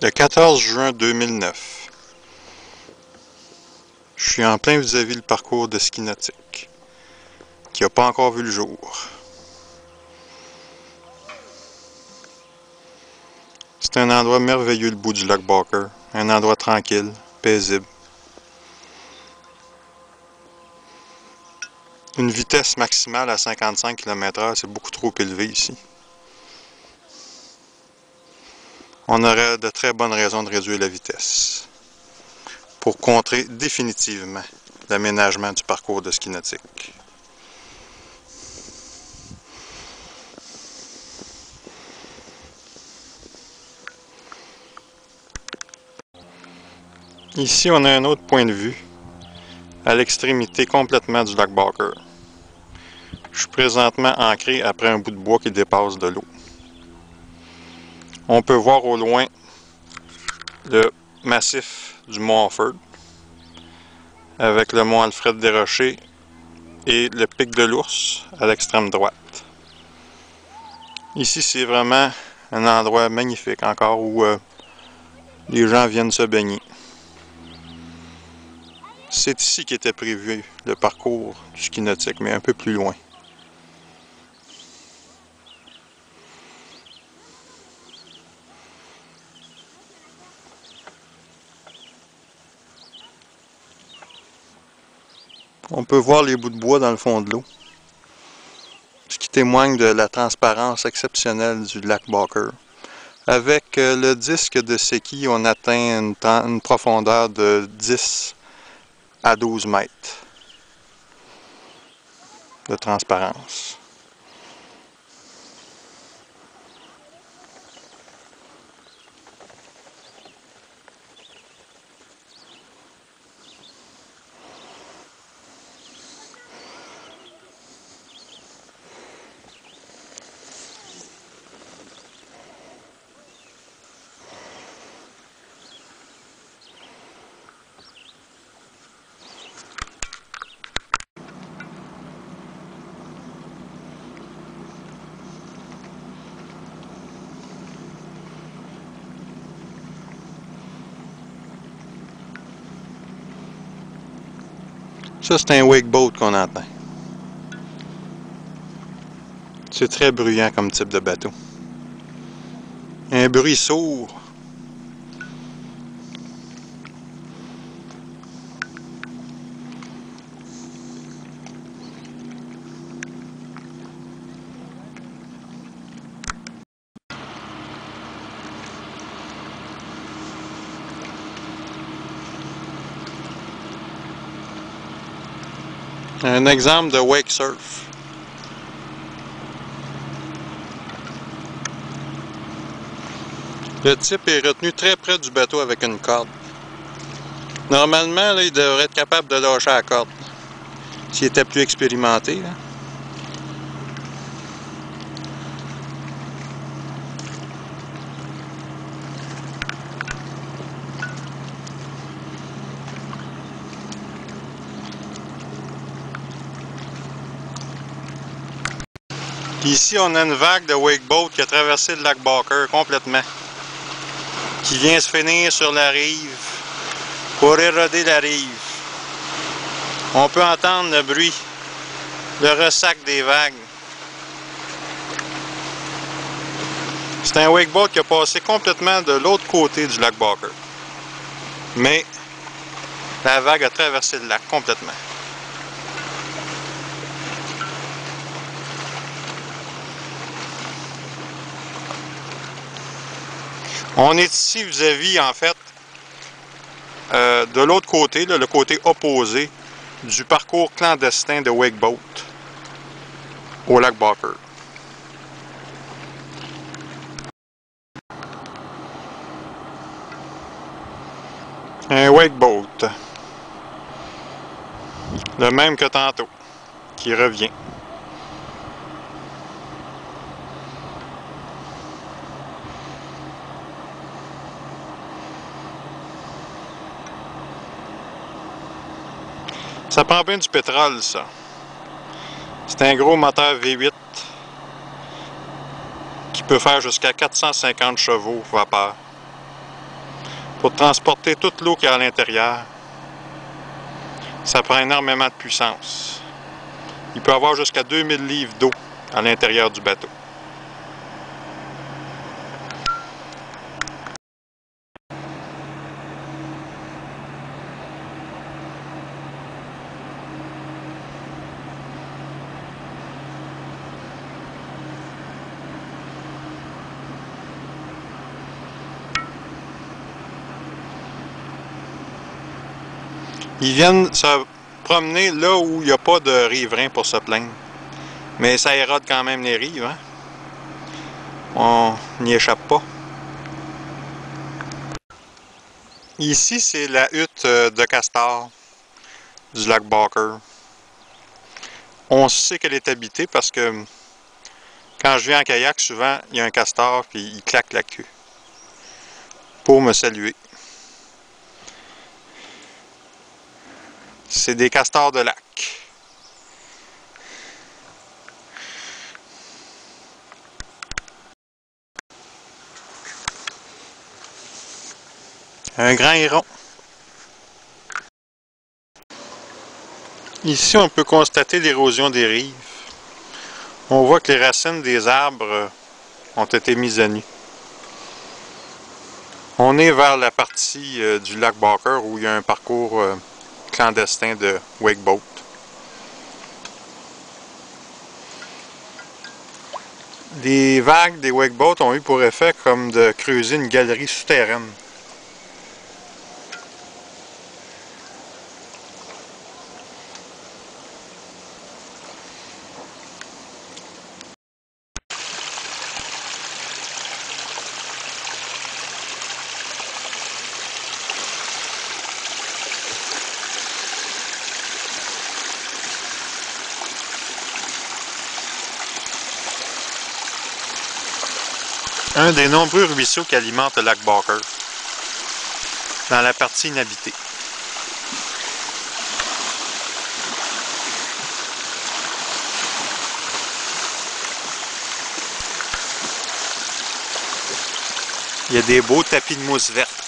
Le 14 juin 2009. Je suis en plein vis-à-vis le parcours de ski nautique, qui n'a pas encore vu le jour. C'est un endroit merveilleux, le bout du lac Barker. Un endroit tranquille, paisible. Une vitesse maximale à 55 km/h, c'est beaucoup trop élevé ici. On aurait de très bonnes raisons de réduire la vitesse pour contrer définitivement l'aménagement du parcours de ski nautique. Ici, on a un autre point de vue à l'extrémité complètement du lac Barker. Je suis présentement ancré après un bout de bois qui dépasse de l'eau. On peut voir au loin le massif du mont Offord avec le mont Alfred Desrochers et le pic de l'Ours à l'extrême droite. Ici, c'est vraiment un endroit magnifique encore où les gens viennent se baigner. C'est ici qu'était prévu le parcours du ski nautique, mais un peu plus loin. On peut voir les bouts de bois dans le fond de l'eau, ce qui témoigne de la transparence exceptionnelle du lac Barker. Avec le disque de Secchi, on atteint une profondeur de 10 à 12 mètres de transparence. Ça, c'est un wakeboat qu'on entend. C'est très bruyant comme type de bateau. Un bruit sourd. Un exemple de wake surf. Le type est retenu très près du bateau avec une corde. Normalement, là, il devrait être capable de lâcher la corde s'il était plus expérimenté. Là. Ici, on a une vague de wakeboat qui a traversé le lac Barker complètement, qui vient se finir sur la rive pour éroder la rive. On peut entendre le bruit, le ressac des vagues. C'est un wakeboat qui a passé complètement de l'autre côté du lac Barker. Mais la vague a traversé le lac complètement. On est ici vis-à-vis, en fait, de l'autre côté, là, le côté opposé du parcours clandestin de wakeboat au lac Barker. Un wakeboat, le même que tantôt, qui revient. Ça prend bien du pétrole, ça. C'est un gros moteur V8 qui peut faire jusqu'à 450 chevaux vapeur. Pour transporter toute l'eau qu'il y a à l'intérieur, ça prend énormément de puissance. Il peut y avoir jusqu'à 2000 livres d'eau à l'intérieur du bateau. Ils viennent se promener là où il n'y a pas de riverains pour se plaindre. Mais ça érode quand même les rives, hein? On n'y échappe pas. Ici, c'est la hutte de castor du lac Barker. On sait qu'elle est habitée parce que quand je viens en kayak, souvent, il y a un castor puis il claque la queue pour me saluer. C'est des castors de lac. Un grand héron. Ici, on peut constater l'érosion des rives. On voit que les racines des arbres ont été mises à nu. On est vers la partie du lac Barker où il y a un parcours clandestin de wakeboat. Les vagues des wakeboats ont eu pour effet comme de creuser une galerie souterraine. Un des nombreux ruisseaux qui alimentent le lac Barker, dans la partie inhabitée. Il y a des beaux tapis de mousse verte.